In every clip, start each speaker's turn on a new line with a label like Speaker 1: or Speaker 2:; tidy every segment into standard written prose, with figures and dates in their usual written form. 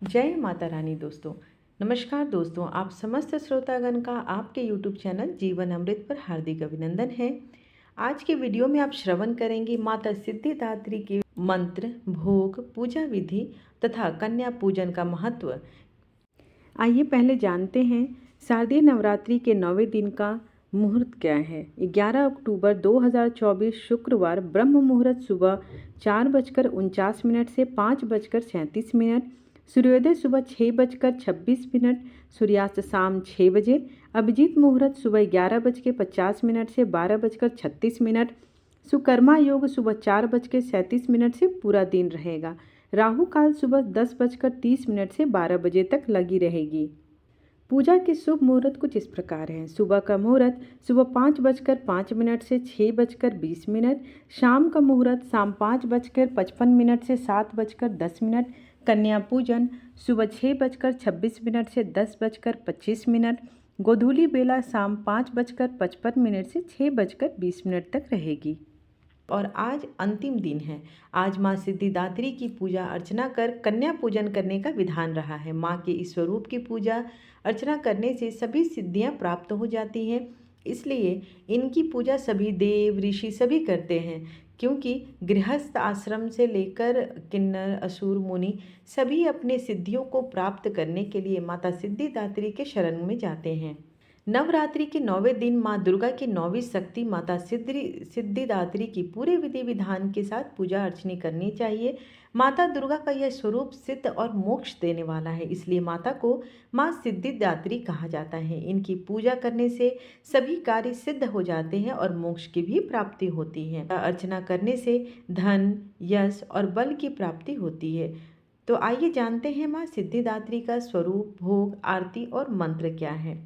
Speaker 1: जय माता रानी दोस्तों। नमस्कार दोस्तों, आप समस्त श्रोतागण का आपके यूट्यूब चैनल जीवन अमृत पर हार्दिक अभिनंदन है। आज के वीडियो में आप श्रवण करेंगे माता सिद्धिदात्री के मंत्र, भोग, पूजा विधि तथा कन्या पूजन का महत्व। आइए पहले जानते हैं शारदीय नवरात्रि के 9वें दिन का मुहूर्त क्या है। 11 अक्टूबर 2024 शुक्रवार ब्रह्म मुहूर्त सुबह 4:49 से 5:37। सूर्योदय सुबह 6:26, सूर्यास्त शाम 6 बजे। अभिजीत मुहूर्त सुबह 11:50 से 12:36। सुकर्मा योग सुबह 4:37 से पूरा दिन रहेगा। राहु काल सुबह 10:30 से 12 बजे तक लगी रहेगी। पूजा के शुभ मुहूर्त कुछ इस प्रकार हैं। सुबह का मुहूर्त सुबह 5:05 से 6:20। शाम का मुहूर्त शाम 5:55 से 7:10। कन्या पूजन सुबह 6:26 से 10:25। गोधूली बेला शाम 5:55 से 6:20 तक रहेगी। और आज अंतिम दिन है। आज माँ सिद्धिदात्री की पूजा अर्चना कर कन्या पूजन करने का विधान रहा है। माँ के इस स्वरूप की पूजा अर्चना करने से सभी सिद्धियाँ प्राप्त हो जाती हैं। इसलिए इनकी पूजा सभी देव ऋषि सभी करते हैं, क्योंकि गृहस्थ आश्रम से लेकर किन्नर असुर मुनि सभी अपने सिद्धियों को प्राप्त करने के लिए माता सिद्धिदात्री के शरण में जाते हैं। नवरात्रि के 9वें दिन माँ दुर्गा की 9वीं शक्ति माता सिद्धिदात्री की पूरे विधि विधान के साथ पूजा अर्चना करनी चाहिए। माता दुर्गा का यह स्वरूप सिद्ध और मोक्ष देने वाला है, इसलिए माता को माँ सिद्धिदात्री कहा जाता है। इनकी पूजा करने से सभी कार्य सिद्ध हो जाते हैं और मोक्ष की भी प्राप्ति होती है। अर्चना करने से धन, यश और बल की प्राप्ति होती है। तो आइए जानते हैं माँ सिद्धिदात्री का स्वरूप, भोग, आरती और मंत्र क्या है।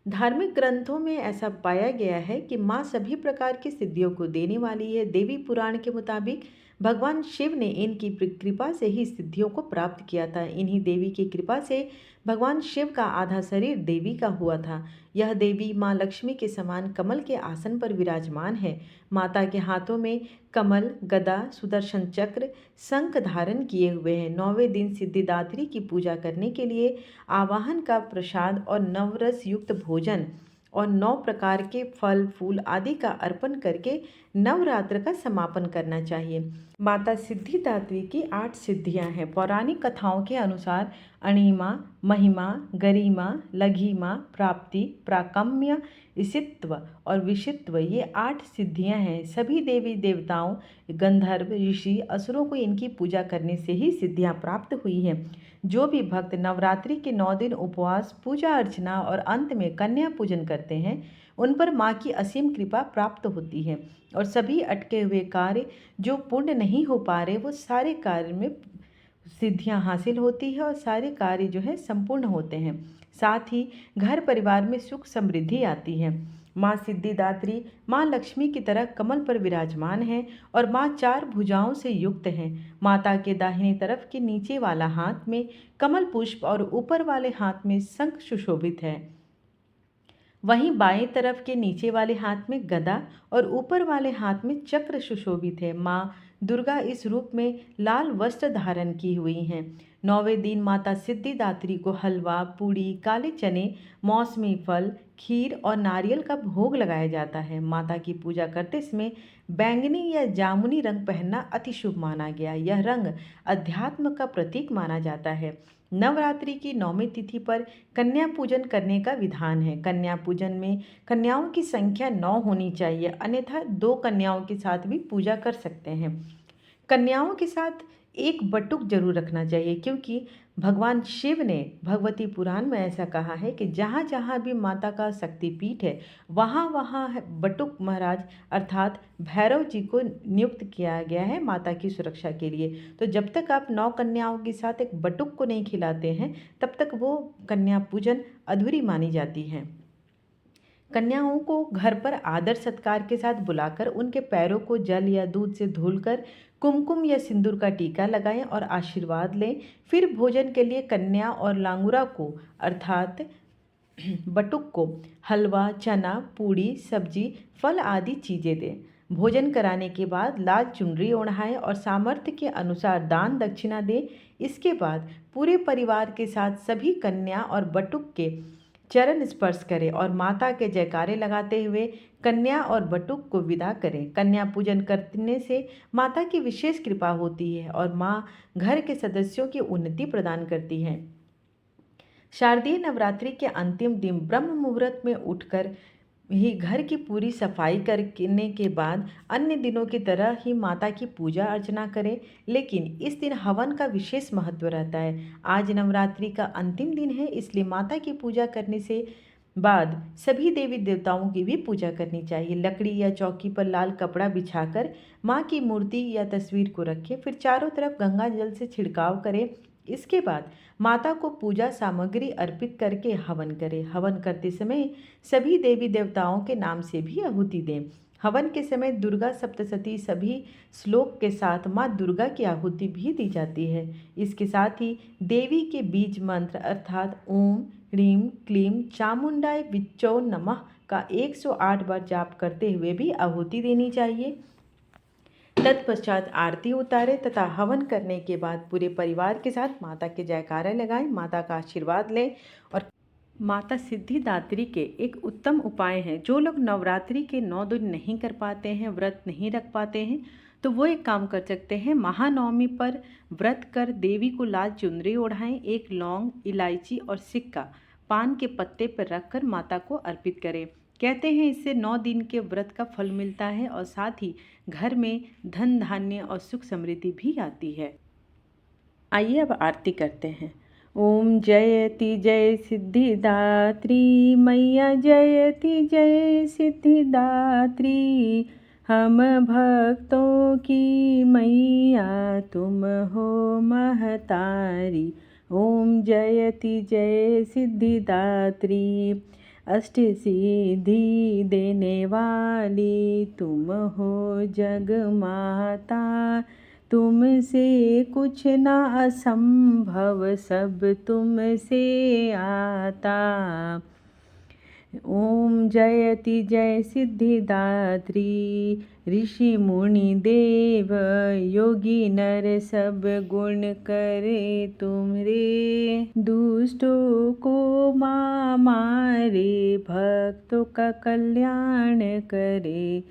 Speaker 1: धार्मिक ग्रंथों में ऐसा पाया गया है कि माँ सभी प्रकार की सिद्धियों को देने वाली है। देवी पुराण के मुताबिक भगवान शिव ने इनकी कृपा से ही सिद्धियों को प्राप्त किया था। इन्हीं देवी की कृपा से भगवान शिव का आधा शरीर देवी का हुआ था। यह देवी माँ लक्ष्मी के समान कमल के आसन पर विराजमान है। माता के हाथों में कमल, गदा, सुदर्शन चक्र, शंख धारण किए हुए हैं। 9वें दिन सिद्धिदात्री की पूजा करने के लिए आवाहन का प्रसाद और नवरस युक्त भोजन और 9 प्रकार के फल फूल आदि का अर्पण करके नवरात्र का समापन करना चाहिए। माता सिद्धिदात्री की 8 सिद्धियां हैं। पौराणिक कथाओं के अनुसार अणिमा, महिमा, गरिमा, लघिमा, प्राप्ति, प्राकम्य, ईशित्व और विशित्व, ये 8 सिद्धियां हैं। सभी देवी देवताओं, गंधर्व, ऋषि, असुरों को इनकी पूजा करने से ही सिद्धियां प्राप्त हुई हैं। जो भी भक्त नवरात्रि के 9 दिन उपवास, पूजा अर्चना और अंत में कन्या पूजन करते हैं, उन पर माँ की असीम कृपा प्राप्त होती है और सभी अटके हुए कार्य जो पूर्ण नहीं हो पा रहे, वो सारे कार्य में सिद्धियां हासिल होती है और सारे कार्य जो है संपूर्ण होते हैं। साथ ही घर परिवार में सुख समृद्धि आती है। माँ सिद्धिदात्री माँ लक्ष्मी की तरह कमल पर विराजमान है और माँ 4 भुजाओं से युक्त है। माता के दाहिनी तरफ के नीचे वाला हाथ में कमल पुष्प और ऊपर वाले हाथ में शंख सुशोभित है। वहीं बाएं तरफ के नीचे वाले हाथ में गदा और ऊपर वाले हाथ में चक्र सुशोभित है। माँ दुर्गा इस रूप में लाल वस्त्र धारण की हुई हैं। 9वें दिन माता सिद्धिदात्री को हलवा, पूड़ी, काले चने, मौसमी फल, खीर और नारियल का भोग लगाया जाता है। माता की पूजा करते समय बैंगनी या जामुनी रंग पहनना अति शुभ माना गया। यह रंग अध्यात्म का प्रतीक माना जाता है। नवरात्रि की 9वीं तिथि पर कन्या पूजन करने का विधान है। कन्या पूजन में कन्याओं की संख्या 9 होनी चाहिए, अन्यथा 2 कन्याओं के साथ भी पूजा कर सकते हैं। कन्याओं के साथ एक बटुक जरूर रखना चाहिए, क्योंकि भगवान शिव ने भगवती पुराण में ऐसा कहा है कि जहाँ जहाँ भी माता का शक्तिपीठ है, वहाँ वहाँ बटुक महाराज अर्थात भैरव जी को नियुक्त किया गया है माता की सुरक्षा के लिए। तो जब तक आप 9 कन्याओं के साथ एक बटुक को नहीं खिलाते हैं, तब तक वो कन्या पूजन अधूरी मानी जाती है। कन्याओं को घर पर आदर सत्कार के साथ बुलाकर उनके पैरों को जल या दूध से धुलकर कुमकुम या सिंदूर का टीका लगाएं और आशीर्वाद लें। फिर भोजन के लिए कन्या और लांगुरा को अर्थात बटुक को हलवा, चना, पूड़ी, सब्जी, फल आदि चीज़ें दें। भोजन कराने के बाद लाल चुनरी ओढ़ाएं और सामर्थ्य के अनुसार दान दक्षिणा दें। इसके बाद पूरे परिवार के साथ सभी कन्या और बटुक के चरण स्पर्श करें और माता के जयकारे लगाते हुए कन्या और बटुक को विदा करें। कन्या पूजन करने से माता की विशेष कृपा होती है और माँ घर के सदस्यों की उन्नति प्रदान करती है। शारदीय नवरात्रि के अंतिम दिन ब्रह्म मुहूर्त में उठकर ही घर की पूरी सफाई करने के बाद अन्य दिनों की तरह ही माता की पूजा अर्चना करें, लेकिन इस दिन हवन का विशेष महत्व रहता है। आज नवरात्रि का अंतिम दिन है, इसलिए माता की पूजा करने से बाद सभी देवी देवताओं की भी पूजा करनी चाहिए। लकड़ी या चौकी पर लाल कपड़ा बिछाकर माँ की मूर्ति या तस्वीर को रखें, फिर चारों तरफ गंगा जल से छिड़काव करें। इसके बाद माता को पूजा सामग्री अर्पित करके हवन करें। हवन करते समय सभी देवी देवताओं के नाम से भी आहुति दें। हवन के समय दुर्गा सप्तशती सभी श्लोक के साथ माँ दुर्गा की आहुति भी दी जाती है। इसके साथ ही देवी के बीज मंत्र अर्थात ओम ह्रीं क्लीं चामुंडाय विच्चो नमः का 108 बार जाप करते हुए भी आहुति देनी चाहिए। तत्पश्चात आरती उतारें तथा हवन करने के बाद पूरे परिवार के साथ माता के जयकारा लगाएं, माता का आशीर्वाद लें। और माता सिद्धिदात्री के एक उत्तम उपाय हैं। जो लोग नवरात्रि के 9 दिन नहीं कर पाते हैं, व्रत नहीं रख पाते हैं, तो वो एक काम कर सकते हैं। महानवमी पर व्रत कर देवी को लाल चुनरी ओढ़ाएं, एक लौंग, इलायची और सिक्का पान के पत्ते पर रखकर माता को अर्पित करें। कहते हैं इससे 9 दिन के व्रत का फल मिलता है और साथ ही घर में धन धान्य और सुख समृद्धि भी आती है। आइए अब आरती करते हैं। ओम जयति जय सिद्धिदात्री मैया, जयति जय सिद्धिदात्री। हम भक्तों की मैया तुम हो महतारी। ओम जयति जय सिद्धिदात्री। अष्ट सिद्धि देने वाली तुम हो जग माता। तुमसे कुछ ना असंभव, सब तुमसे आता। ओम जयति जय सिद्धिदात्री। ऋषि मुनि देव योगी नर सब गुण करे तुमरे। दुष्टों को माँ मारे, भक्तों का कल्याण करे।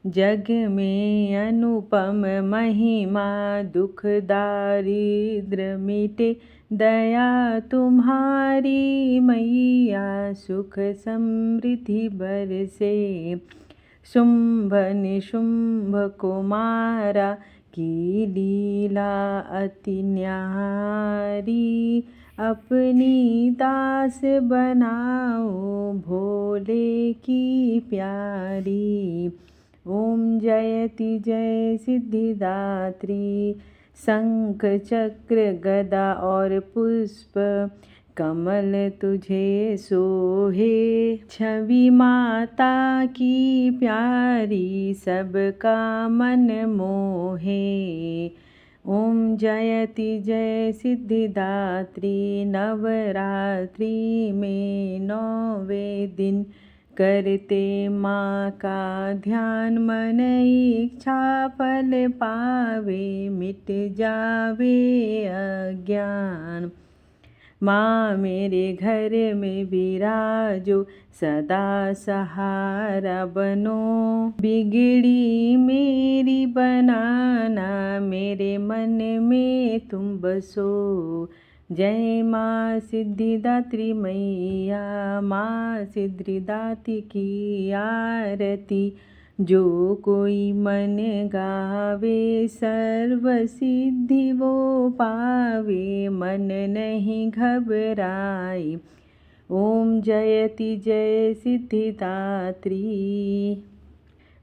Speaker 1: जग में अनुपम महिमा, दुख दारिद्र मिटे दया तुम्हारी मैया। सुख समृद्धि बरसे, शुंभ निशुंभ को मारा की लीला अति न्यारी। अपनी दास बनाओ भोले की प्यारी। ओम जयति जय सिद्धिदात्री। शंख चक्र गदा और पुष्प कमल तुझे सोहे। छवि माता की प्यारी, सबका मन मोहे। ओम जयति जय सिद्धिदात्री। नवरात्रि में 9वें दिन करते माँ का ध्यान, मन इच्छा फल पावे, मिट जावे अज्ञान। माँ मेरे घर में विराजो, सदा सहारा बनो। बिगड़ी मेरी बनाना, मेरे मन में तुम बसो। जय माँ सिद्धिदात्री मैया, माँ सिद्धिदात्री की आरती। जो कोई मन गावे, सर्व सिद्धि वो पावे, मन नहीं घबराए। ओम जयति जय सिद्धिदात्री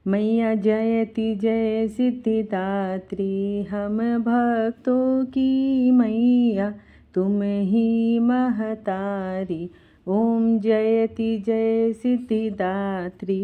Speaker 1: मैया, जयति जय सिद्धिदात्री। हम भक्तों की मैया तुम ही महतारी। ओम जयति जय सिद्धिदात्री।